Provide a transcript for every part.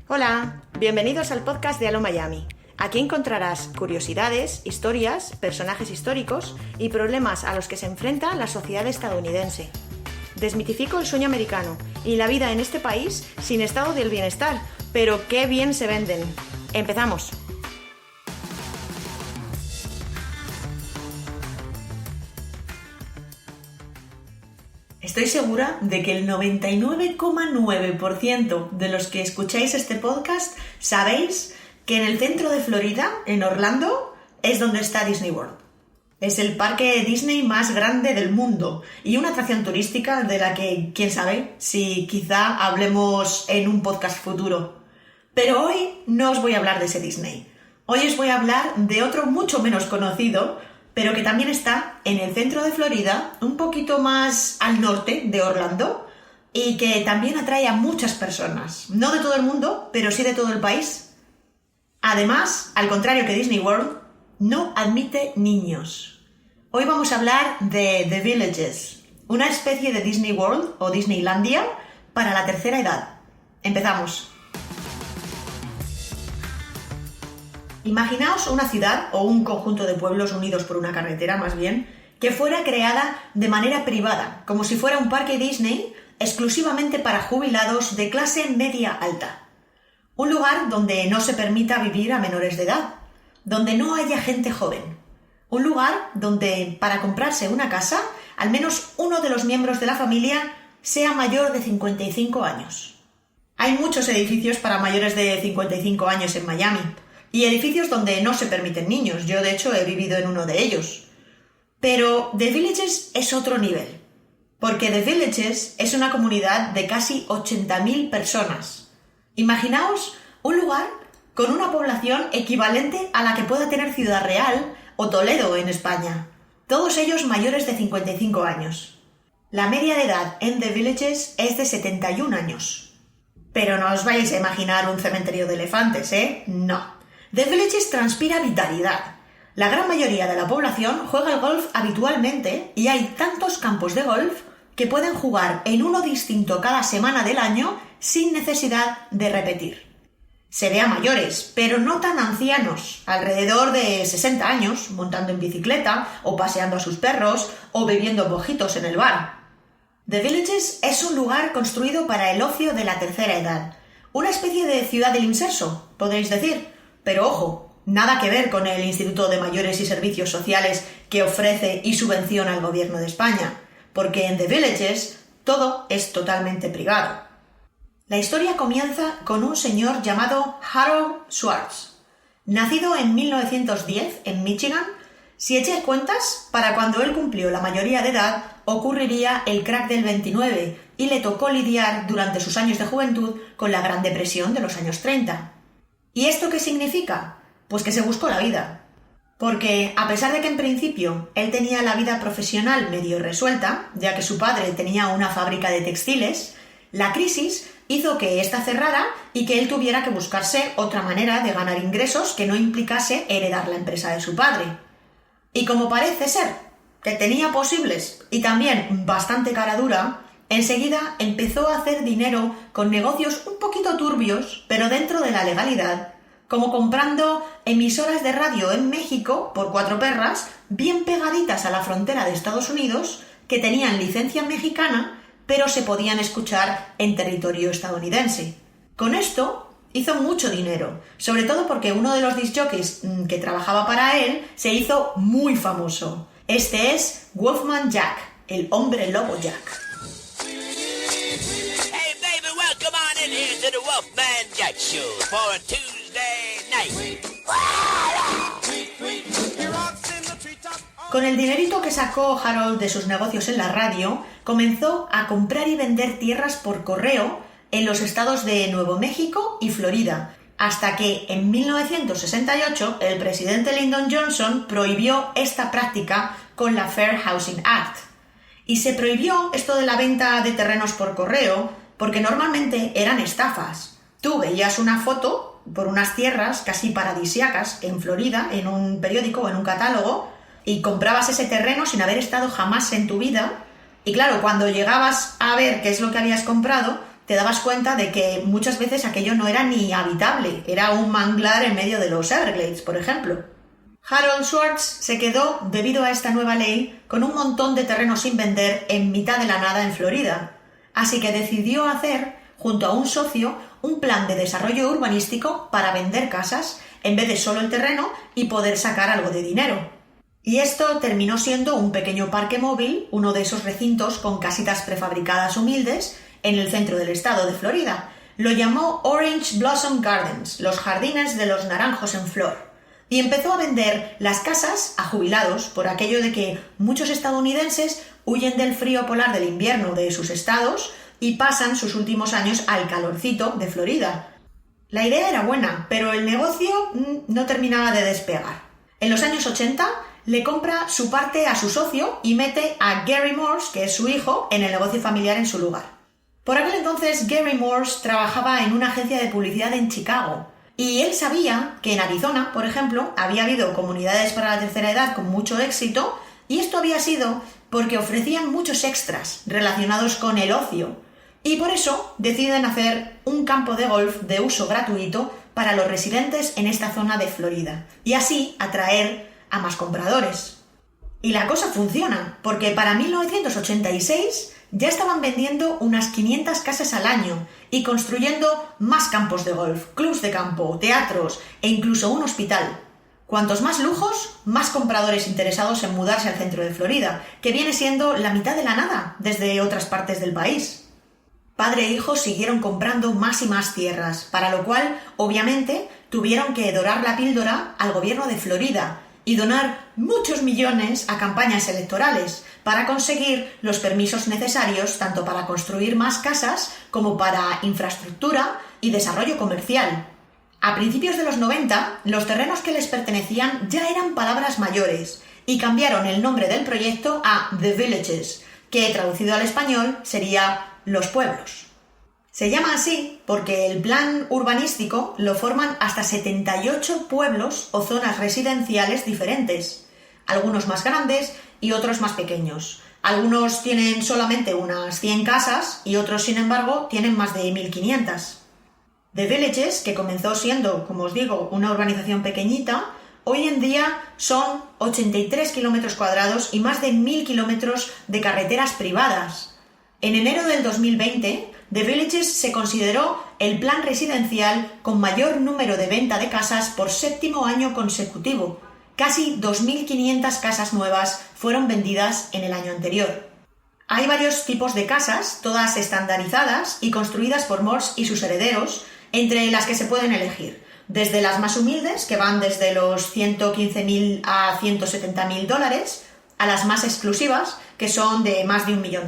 Hola, bienvenidos al podcast de Alo Miami. Aquí encontrarás curiosidades, historias, personajes históricos y problemas a los que se enfrenta la sociedad estadounidense. Desmitifico el sueño americano y la vida en este país sin estado del bienestar, pero qué bien se venden. ¡Empezamos! Estoy segura de que el 99,9% de los que escucháis este podcast sabéis que en el centro de Florida, en Orlando, es donde está Disney World. Es el parque Disney más grande del mundo y una atracción turística de la que, quién sabe, si quizá hablemos en un podcast futuro. Pero hoy no os voy a hablar de ese Disney. Hoy os voy a hablar de otro mucho menos conocido, pero que también está en el centro de Florida, un poquito más al norte de Orlando, y que también atrae a muchas personas. No de todo el mundo, pero sí de todo el país. Además, al contrario que Disney World, no admite niños. Hoy vamos a hablar de The Villages, una especie de Disney World o Disneylandia para la tercera edad. Empezamos. Imaginaos una ciudad o un conjunto de pueblos unidos por una carretera, más bien, que fuera creada de manera privada, como si fuera un parque Disney exclusivamente para jubilados de clase media alta. Un lugar donde no se permita vivir a menores de edad, donde no haya gente joven. Un lugar donde, para comprarse una casa, al menos uno de los miembros de la familia sea mayor de 55 años. Hay muchos edificios para mayores de 55 años en Miami, y edificios donde no se permiten niños. Yo, de hecho, he vivido en uno de ellos. Pero The Villages es otro nivel, porque The Villages es una comunidad de casi 80.000 personas. Imaginaos un lugar con una población equivalente a la que pueda tener Ciudad Real o Toledo en España, todos ellos mayores de 55 años. La media de edad en The Villages es de 71 años. Pero no os vais a imaginar un cementerio de elefantes, ¿eh? No. The Villages transpira vitalidad. La gran mayoría de la población juega al golf habitualmente y hay tantos campos de golf que pueden jugar en uno distinto cada semana del año sin necesidad de repetir. Se ve a mayores, pero no tan ancianos, alrededor de 60 años, montando en bicicleta o paseando a sus perros o bebiendo mojitos en el bar. The Villages es un lugar construido para el ocio de la tercera edad, una especie de ciudad del inserso, podréis decir. Pero ojo, nada que ver con el Instituto de Mayores y Servicios Sociales que ofrece y subvenciona el gobierno de España, porque en The Villages todo es totalmente privado. La historia comienza con un señor llamado Harold Schwartz. Nacido en 1910 en Michigan, si echáis cuentas, para cuando él cumplió la mayoría de edad ocurriría el crack del 29 y le tocó lidiar durante sus años de juventud con la Gran Depresión de los años 30. ¿Y esto qué significa? Pues que se buscó la vida. Porque a pesar de que en principio él tenía la vida profesional medio resuelta, ya que su padre tenía una fábrica de textiles, la crisis hizo que ésta cerrara y que él tuviera que buscarse otra manera de ganar ingresos que no implicase heredar la empresa de su padre. Y como parece ser que tenía posibles y también bastante cara dura, enseguida empezó a hacer dinero con negocios un poquito turbios, pero dentro de la legalidad, como comprando emisoras de radio en México por 4 perras, bien pegaditas a la frontera de Estados Unidos, que tenían licencia mexicana, pero se podían escuchar en territorio estadounidense. Con esto hizo mucho dinero, sobre todo porque uno de los disc jockeys que trabajaba para él se hizo muy famoso. Este es Wolfman Jack, el hombre lobo Jack. To the Wolfman Jack Show for a Tuesday night. Con el dinerito que sacó Harold de sus negocios en la radio, comenzó a comprar y vender tierras por correo en los estados de Nuevo México y Florida, hasta que en 1968 el presidente Lyndon Johnson prohibió esta práctica con la Fair Housing Act. Y se prohibió esto de la venta de terrenos por correo porque normalmente eran estafas. Tú veías una foto por unas tierras casi paradisíacas en Florida, en un periódico o en un catálogo, y comprabas ese terreno sin haber estado jamás en tu vida, y claro, cuando llegabas a ver qué es lo que habías comprado, te dabas cuenta de que muchas veces aquello no era ni habitable, era un manglar en medio de los Everglades, por ejemplo. Harold Schwartz se quedó, debido a esta nueva ley, con un montón de terreno sin vender en mitad de la nada en Florida, así que decidió hacer, junto a un socio, un plan de desarrollo urbanístico para vender casas en vez de solo el terreno y poder sacar algo de dinero. Y esto terminó siendo un pequeño parque móvil, uno de esos recintos con casitas prefabricadas humildes en el centro del estado de Florida. Lo llamó Orange Blossom Gardens, los jardines de los naranjos en flor. Y empezó a vender las casas a jubilados por aquello de que muchos estadounidenses huyen del frío polar del invierno de sus estados y pasan sus últimos años al calorcito de Florida. La idea era buena, pero el negocio no terminaba de despegar. En los años 80 le compra su parte a su socio y mete a Gary Morse, que es su hijo, en el negocio familiar en su lugar. Por aquel entonces Gary Morse trabajaba en una agencia de publicidad en Chicago. Y él sabía que en Arizona, por ejemplo, había habido comunidades para la tercera edad con mucho éxito, y esto había sido porque ofrecían muchos extras relacionados con el ocio. Y por eso deciden hacer un campo de golf de uso gratuito para los residentes en esta zona de Florida, y así atraer a más compradores. Y la cosa funciona, porque para 1986 ya estaban vendiendo unas 500 casas al año y construyendo más campos de golf, clubs de campo, teatros e incluso un hospital. Cuantos más lujos, más compradores interesados en mudarse al centro de Florida, que viene siendo la mitad de la nada desde otras partes del país. Padre e hijo siguieron comprando más y más tierras, para lo cual, obviamente, tuvieron que dorar la píldora al gobierno de Florida y donar muchos millones a campañas electorales para conseguir los permisos necesarios tanto para construir más casas como para infraestructura y desarrollo comercial. A principios de los 90, los terrenos que les pertenecían ya eran palabras mayores y cambiaron el nombre del proyecto a The Villages, que traducido al español sería los pueblos. Se llama así porque el plan urbanístico lo forman hasta 78 pueblos o zonas residenciales diferentes, algunos más grandes y otros más pequeños. Algunos tienen solamente unas 100 casas y otros, sin embargo, tienen más de 1500. The Villages, que comenzó siendo, como os digo, una urbanización pequeñita, hoy en día son 83 kilómetros cuadrados y más de 1000 kilómetros de carreteras privadas. En enero del 2020, The Villages se consideró el plan residencial con mayor número de venta de casas por 7º año consecutivo. Casi 2.500 casas nuevas fueron vendidas en el año anterior. Hay varios tipos de casas, todas estandarizadas y construidas por Morse y sus herederos, entre las que se pueden elegir, desde las más humildes, que van desde los $115.000 a $170.000, a las más exclusivas, que son de más de $1 millón.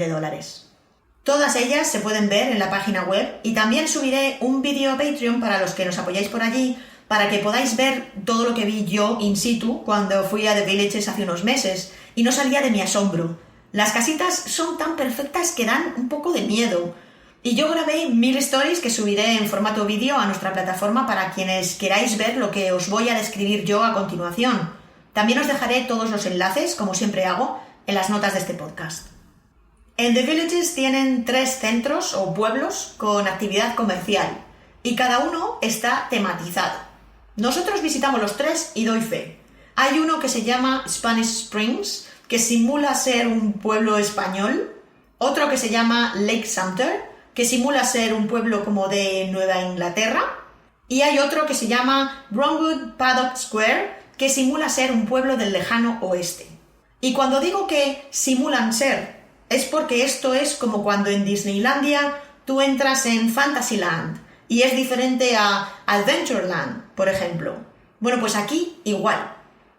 Todas ellas se pueden ver en la página web y también subiré un vídeo a Patreon para los que nos apoyáis por allí, para que podáis ver todo lo que vi yo in situ cuando fui a The Villages hace unos meses y no salía de mi asombro. Las casitas son tan perfectas que dan un poco de miedo. Y yo grabé 1000 stories que subiré en formato vídeo a nuestra plataforma para quienes queráis ver lo que os voy a describir yo a continuación. También os dejaré todos los enlaces, como siempre hago, en las notas de este podcast. En The Villages tienen 3 centros o pueblos con actividad comercial y cada uno está tematizado. Nosotros visitamos los 3 y doy fe. Hay uno que se llama Spanish Springs, que simula ser un pueblo español, otro que se llama Lake Sumter, que simula ser un pueblo como de Nueva Inglaterra, y hay otro que se llama Brownwood Paddock Square, que simula ser un pueblo del lejano oeste. Y cuando digo que simulan ser, es porque esto es como cuando en Disneylandia tú entras en Fantasyland y es diferente a Adventureland, por ejemplo. Bueno, pues aquí igual.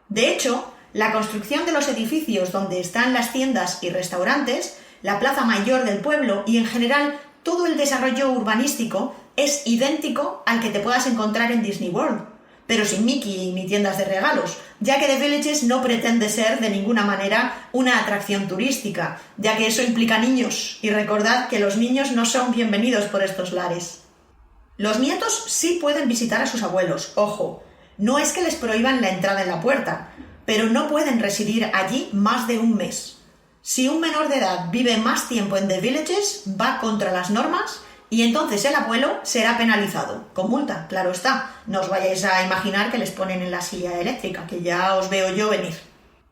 De hecho, la construcción de los edificios donde están las tiendas y restaurantes, la plaza mayor del pueblo y en general todo el desarrollo urbanístico es idéntico al que te puedas encontrar en Disney World, pero sin Mickey ni tiendas de regalos, ya que The Villages no pretende ser de ninguna manera una atracción turística, ya que eso implica niños, y recordad que los niños no son bienvenidos por estos lares. Los nietos sí pueden visitar a sus abuelos, ojo, no es que les prohíban la entrada en la puerta, pero no pueden residir allí más de un mes. Si un menor de edad vive más tiempo en The Villages, va contra las normas Y entonces el abuelo será penalizado, con multa, claro está. No os vayáis a imaginar que les ponen en la silla eléctrica, que ya os veo yo venir.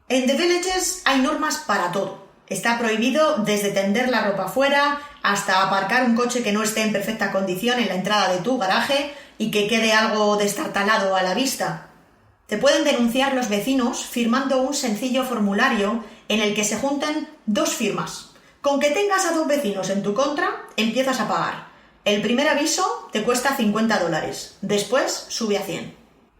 En The Villages hay normas para todo. Está prohibido desde tender la ropa fuera hasta aparcar un coche que no esté en perfecta condición en la entrada de tu garaje y que quede algo destartalado a la vista. Te pueden denunciar los vecinos firmando un sencillo formulario en el que se juntan 2 firmas. Con que tengas a 2 vecinos en tu contra, empiezas a pagar. El primer aviso te cuesta $50, después sube a 100.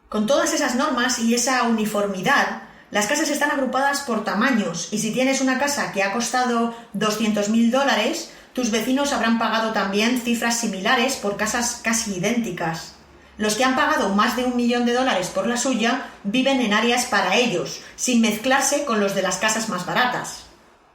Con todas esas normas y esa uniformidad, las casas están agrupadas por tamaños y si tienes una casa que ha costado $200.000, tus vecinos habrán pagado también cifras similares por casas casi idénticas. Los que han pagado más de $1 millón por la suya viven en áreas para ellos, sin mezclarse con los de las casas más baratas.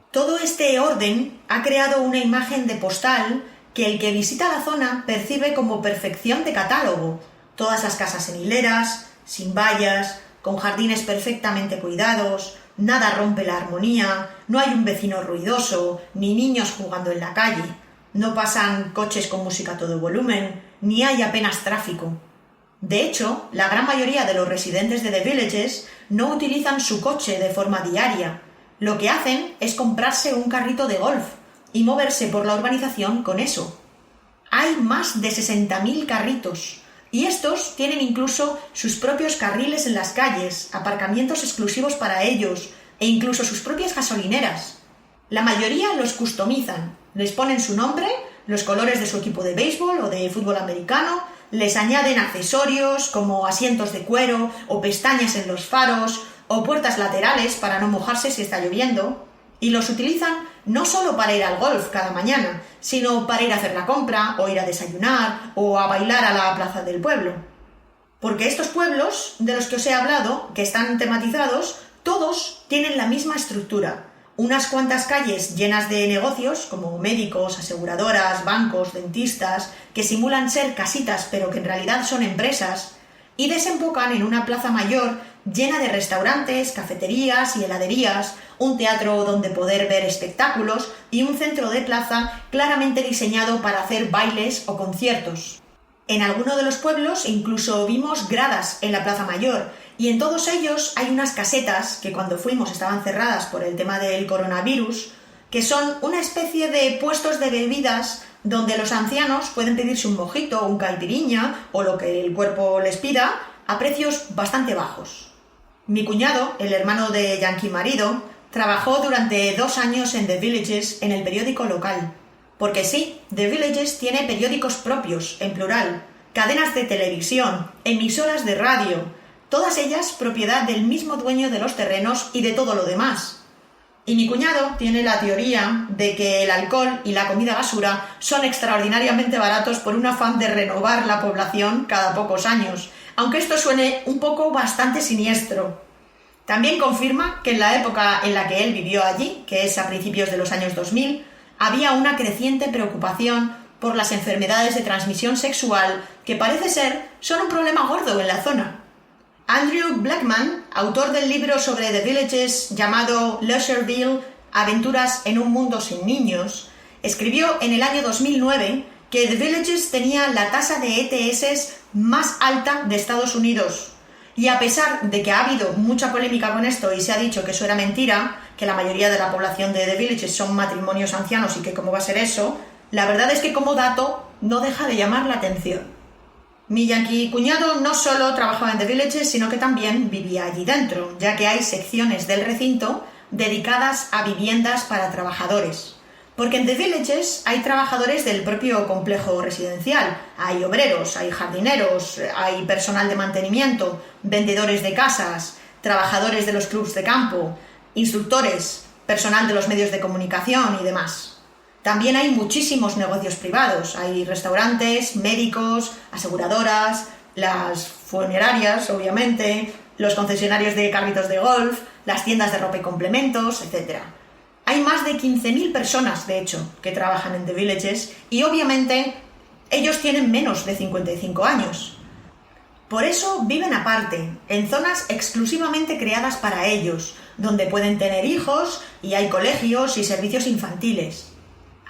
Todo este orden ha creado una imagen de postal que el que visita la zona percibe como perfección de catálogo. Todas las casas en hileras, sin vallas, con jardines perfectamente cuidados, nada rompe la armonía, no hay un vecino ruidoso, ni niños jugando en la calle, no pasan coches con música a todo volumen, ni hay apenas tráfico. De hecho, la gran mayoría de los residentes de The Villages no utilizan su coche de forma diaria. Lo que hacen es comprarse un carrito de golf y moverse por la urbanización con eso. Hay más de 60.000 carritos. Y estos tienen incluso sus propios carriles en las calles, aparcamientos exclusivos para ellos e incluso sus propias gasolineras. La mayoría los customizan, les ponen su nombre, los colores de su equipo de béisbol o de fútbol americano, les añaden accesorios como asientos de cuero o pestañas en los faros o puertas laterales para no mojarse si está lloviendo, y los utilizan no solo para ir al golf cada mañana, sino para ir a hacer la compra, o ir a desayunar, o a bailar a la plaza del pueblo. Porque estos pueblos, de los que os he hablado, que están tematizados, todos tienen la misma estructura. Unas cuantas calles llenas de negocios, como médicos, aseguradoras, bancos, dentistas, que simulan ser casitas pero que en realidad son empresas, y desembocan en una plaza mayor llena de restaurantes, cafeterías y heladerías, un teatro donde poder ver espectáculos y un centro de plaza claramente diseñado para hacer bailes o conciertos. En alguno de los pueblos incluso vimos gradas en la plaza mayor y en todos ellos hay unas casetas que cuando fuimos estaban cerradas por el tema del coronavirus, que son una especie de puestos de bebidas donde los ancianos pueden pedirse un mojito, un caipiriña o lo que el cuerpo les pida a precios bastante bajos. Mi cuñado, el hermano de Yankee marido, trabajó durante 2 años en The Villages en el periódico local. Porque sí, The Villages tiene periódicos propios, en plural, cadenas de televisión, emisoras de radio, todas ellas propiedad del mismo dueño de los terrenos y de todo lo demás. Y mi cuñado tiene la teoría de que el alcohol y la comida basura son extraordinariamente baratos por un afán de renovar la población cada pocos años, aunque esto suene un poco bastante siniestro. También confirma que en la época en la que él vivió allí, que es a principios de los años 2000, había una creciente preocupación por las enfermedades de transmisión sexual que parece ser son un problema gordo en la zona. Andrew Blackman, autor del libro sobre The Villages llamado Leisureville, Aventuras en un mundo sin niños, escribió en el año 2009 que The Villages tenía la tasa de ETS más alta de Estados Unidos. Y a pesar de que ha habido mucha polémica con esto y se ha dicho que eso era mentira, que la mayoría de la población de The Villages son matrimonios ancianos y que cómo va a ser eso, la verdad es que como dato no deja de llamar la atención. Mi Yankee cuñado no solo trabajaba en The Villages, sino que también vivía allí dentro, ya que hay secciones del recinto dedicadas a viviendas para trabajadores. Porque en The Villages hay trabajadores del propio complejo residencial, hay obreros, hay jardineros, hay personal de mantenimiento, vendedores de casas, trabajadores de los clubs de campo, instructores, personal de los medios de comunicación y demás. También hay muchísimos negocios privados, hay restaurantes, médicos, aseguradoras, las funerarias, obviamente, los concesionarios de carritos de golf, las tiendas de ropa y complementos, etc. Hay más de 15.000 personas, de hecho, que trabajan en The Villages y obviamente ellos tienen menos de 55 años. Por eso viven aparte, en zonas exclusivamente creadas para ellos, donde pueden tener hijos y hay colegios y servicios infantiles.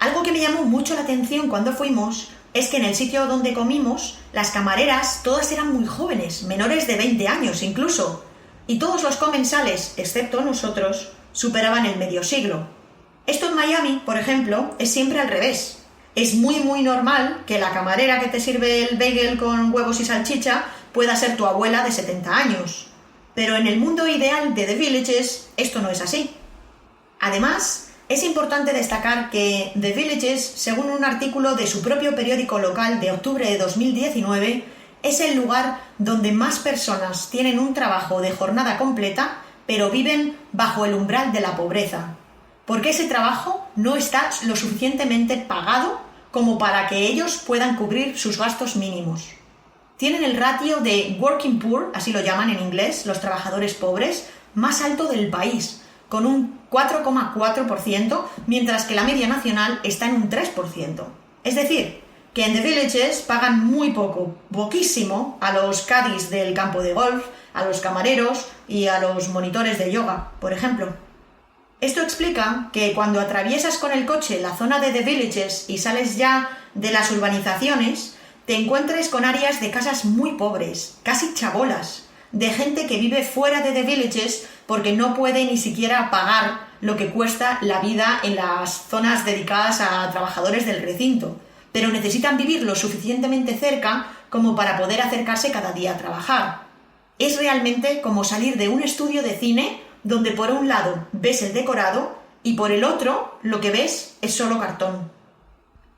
Algo que me llamó mucho la atención cuando fuimos es que en el sitio donde comimos, las camareras todas eran muy jóvenes, menores de 20 años incluso, y todos los comensales, excepto nosotros, superaban el medio siglo. Esto en Miami, por ejemplo, es siempre al revés. Es muy normal que la camarera que te sirve el bagel con huevos y salchicha pueda ser tu abuela de 70 años. Pero en el mundo ideal de The Villages, esto no es así. Además, es importante destacar que The Villages, según un artículo de su propio periódico local de octubre de 2019, es el lugar donde más personas tienen un trabajo de jornada completa, pero viven bajo el umbral de la pobreza, porque ese trabajo no está lo suficientemente pagado como para que ellos puedan cubrir sus gastos mínimos. Tienen el ratio de working poor, así lo llaman en inglés, los trabajadores pobres, más alto del país, con un 4,4%, mientras que la media nacional está en un 3%. Es decir, que en The Villages pagan muy poco, poquísimo, a los caddies del campo de golf, a los camareros y a los monitores de yoga, por ejemplo. Esto explica que cuando atraviesas con el coche la zona de The Villages y sales ya de las urbanizaciones, te encuentres con áreas de casas muy pobres, casi chabolas, de gente que vive fuera de The Villages porque no puede ni siquiera pagar lo que cuesta la vida en las zonas dedicadas a trabajadores del recinto, pero necesitan vivir lo suficientemente cerca como para poder acercarse cada día a trabajar. Es realmente como salir de un estudio de cine donde por un lado ves el decorado y por el otro lo que ves es solo cartón.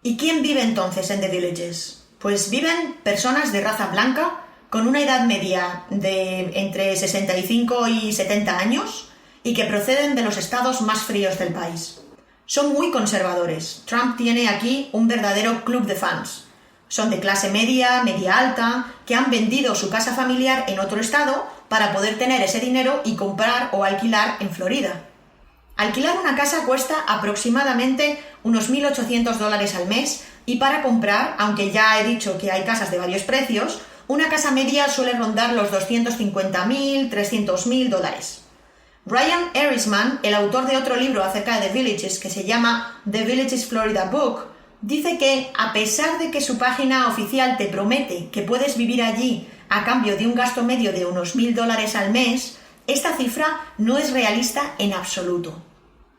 ¿Y quién vive entonces en The Villages? Pues viven personas de raza blanca con una edad media de entre 65 y 70 años y que proceden de los estados más fríos del país. Son muy conservadores. Trump tiene aquí un verdadero club de fans. Son de clase media, media alta, que han vendido su casa familiar en otro estado para poder tener ese dinero y comprar o alquilar en Florida. Alquilar una casa cuesta aproximadamente unos $1.800 al mes y para comprar, aunque ya he dicho que hay casas de varios precios, una casa media suele rondar los $250.000, $300.000. Ryan Erisman, el autor de otro libro acerca de The Villages que se llama The Villages Florida Book, dice que, a pesar de que su página oficial te promete que puedes vivir allí a cambio de un gasto medio de unos $1.000 al mes, esta cifra no es realista en absoluto.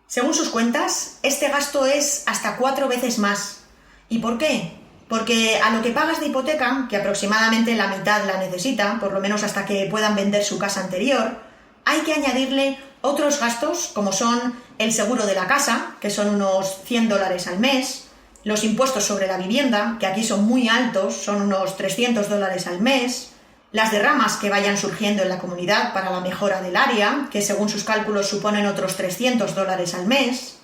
Según sus cuentas, este gasto es hasta 4 veces más. ¿Y por qué? Porque a lo que pagas de hipoteca, que aproximadamente la mitad la necesita, por lo menos hasta que puedan vender su casa anterior, hay que añadirle otros gastos como son el seguro de la casa, que son unos $100 al mes, los impuestos sobre la vivienda, que aquí son muy altos, son unos $300 al mes, las derramas que vayan surgiendo en la comunidad para la mejora del área, que según sus cálculos suponen otros $300 al mes,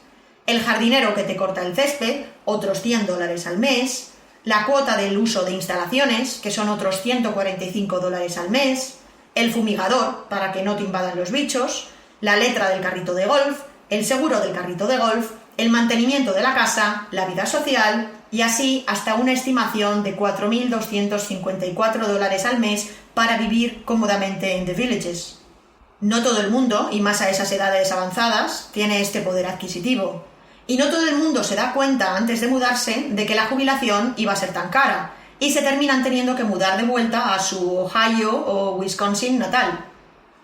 el jardinero que te corta el césped, otros $100 al mes, la cuota del uso de instalaciones, que son otros $145 al mes, el fumigador para que no te invadan los bichos, la letra del carrito de golf, el seguro del carrito de golf, el mantenimiento de la casa, la vida social y así hasta una estimación de $4.254 al mes para vivir cómodamente en The Villages. No todo el mundo, y más a esas edades avanzadas, tiene este poder adquisitivo. Y no todo el mundo se da cuenta antes de mudarse de que la jubilación iba a ser tan cara y se terminan teniendo que mudar de vuelta a su Ohio o Wisconsin natal.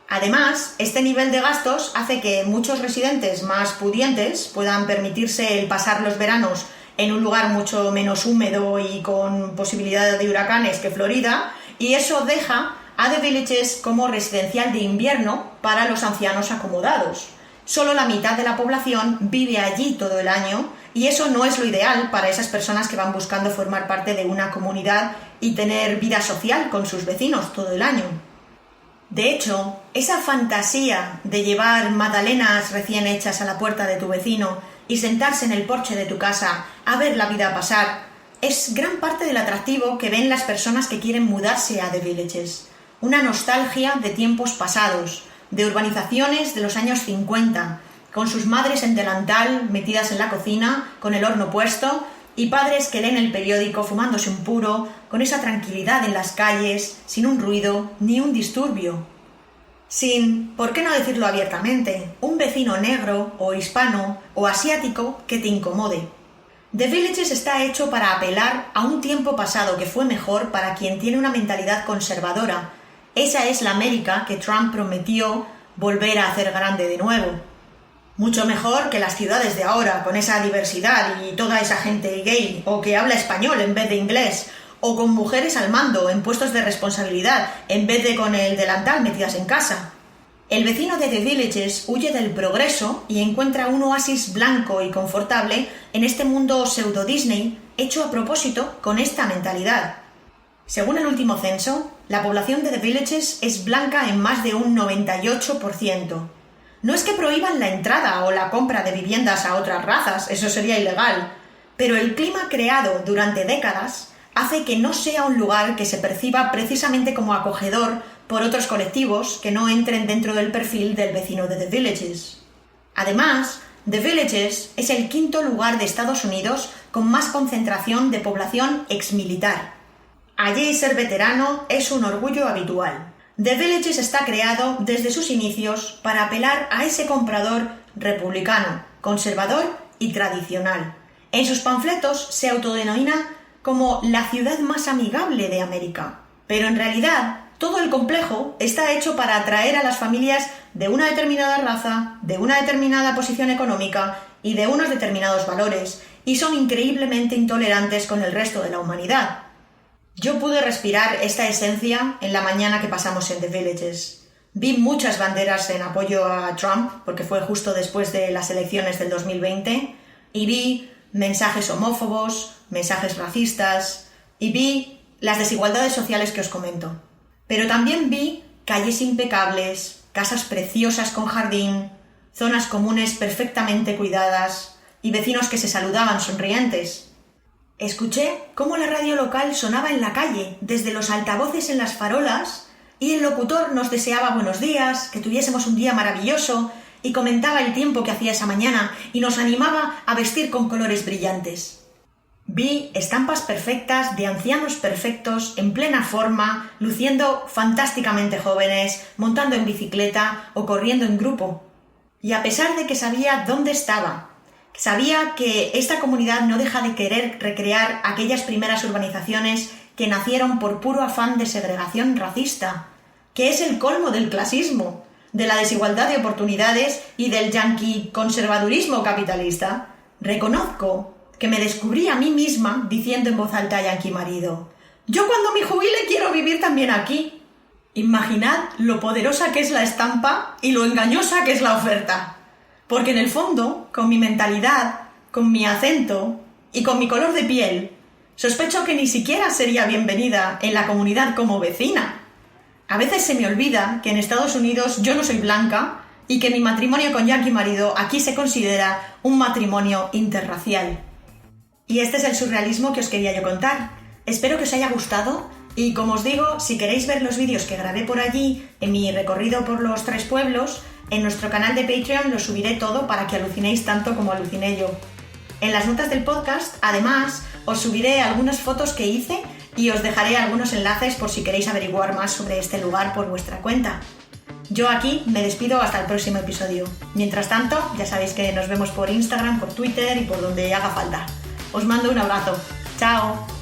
Además, este nivel de gastos hace que muchos residentes más pudientes puedan permitirse el pasar los veranos en un lugar mucho menos húmedo y con posibilidad de huracanes que Florida, y eso deja a The Villages como residencial de invierno para los ancianos acomodados. Solo la mitad de la población vive allí todo el año y eso no es lo ideal para esas personas que van buscando formar parte de una comunidad y tener vida social con sus vecinos todo el año. De hecho, esa fantasía de llevar magdalenas recién hechas a la puerta de tu vecino y sentarse en el porche de tu casa a ver la vida pasar es gran parte del atractivo que ven las personas que quieren mudarse a The Villages. Una nostalgia de tiempos pasados, de urbanizaciones de los años 50, con sus madres en delantal metidas en la cocina, con el horno puesto, y padres que leen el periódico fumándose un puro, con esa tranquilidad en las calles, sin un ruido ni un disturbio. Sin, ¿por qué no decirlo abiertamente?, un vecino negro o hispano o asiático que te incomode. The Villages está hecho para apelar a un tiempo pasado que fue mejor para quien tiene una mentalidad conservadora. Esa es la América que Trump prometió volver a hacer grande de nuevo. Mucho mejor que las ciudades de ahora, con esa diversidad y toda esa gente gay, o que habla español en vez de inglés, o con mujeres al mando en puestos de responsabilidad en vez de con el delantal metidas en casa. El vecino de The Villages huye del progreso y encuentra un oasis blanco y confortable en este mundo pseudo-Disney hecho a propósito con esta mentalidad. Según el último censo, la población de The Villages es blanca en más de un 98%. No es que prohíban la entrada o la compra de viviendas a otras razas, eso sería ilegal, pero el clima creado durante décadas hace que no sea un lugar que se perciba precisamente como acogedor por otros colectivos que no entren dentro del perfil del vecino de The Villages. Además, The Villages es el quinto lugar de Estados Unidos con más concentración de población exmilitar. Allí ser veterano es un orgullo habitual. The Villages está creado desde sus inicios para apelar a ese comprador republicano, conservador y tradicional. En sus panfletos se autodenomina como la ciudad más amigable de América. Pero en realidad, todo el complejo está hecho para atraer a las familias de una determinada raza, de una determinada posición económica y de unos determinados valores, y son increíblemente intolerantes con el resto de la humanidad. Yo pude respirar esta esencia en la mañana que pasamos en The Villages. Vi muchas banderas en apoyo a Trump, porque fue justo después de las elecciones del 2020, y vi mensajes homófobos, mensajes racistas, y vi las desigualdades sociales que os comento. Pero también vi calles impecables, casas preciosas con jardín, zonas comunes perfectamente cuidadas y vecinos que se saludaban sonrientes. Escuché cómo la radio local sonaba en la calle, desde los altavoces en las farolas, y el locutor nos deseaba buenos días, que tuviésemos un día maravilloso, y comentaba el tiempo que hacía esa mañana y nos animaba a vestir con colores brillantes. Vi estampas perfectas de ancianos perfectos, en plena forma, luciendo fantásticamente jóvenes, montando en bicicleta o corriendo en grupo. Y a pesar de que sabía dónde estaba, sabía que esta comunidad no deja de querer recrear aquellas primeras urbanizaciones que nacieron por puro afán de segregación racista, que es el colmo del clasismo, de la desigualdad de oportunidades y del yanqui conservadurismo capitalista. Reconozco que me descubrí a mí misma diciendo en voz alta a Yankee marido: yo cuando me jubile quiero vivir también aquí. Imaginad lo poderosa que es la estampa y lo engañosa que es la oferta. Porque en el fondo, con mi mentalidad, con mi acento y con mi color de piel, sospecho que ni siquiera sería bienvenida en la comunidad como vecina. A veces se me olvida que en Estados Unidos yo no soy blanca y que mi matrimonio con Yankee marido aquí se considera un matrimonio interracial. Y este es el surrealismo que os quería yo contar. Espero que os haya gustado y, como os digo, si queréis ver los vídeos que grabé por allí en mi recorrido por los 3 pueblos, en nuestro canal de Patreon lo subiré todo para que alucinéis tanto como aluciné yo. En las notas del podcast, además, os subiré algunas fotos que hice y os dejaré algunos enlaces por si queréis averiguar más sobre este lugar por vuestra cuenta. Yo aquí me despido hasta el próximo episodio. Mientras tanto, ya sabéis que nos vemos por Instagram, por Twitter y por donde haga falta. Os mando un abrazo. ¡Chao!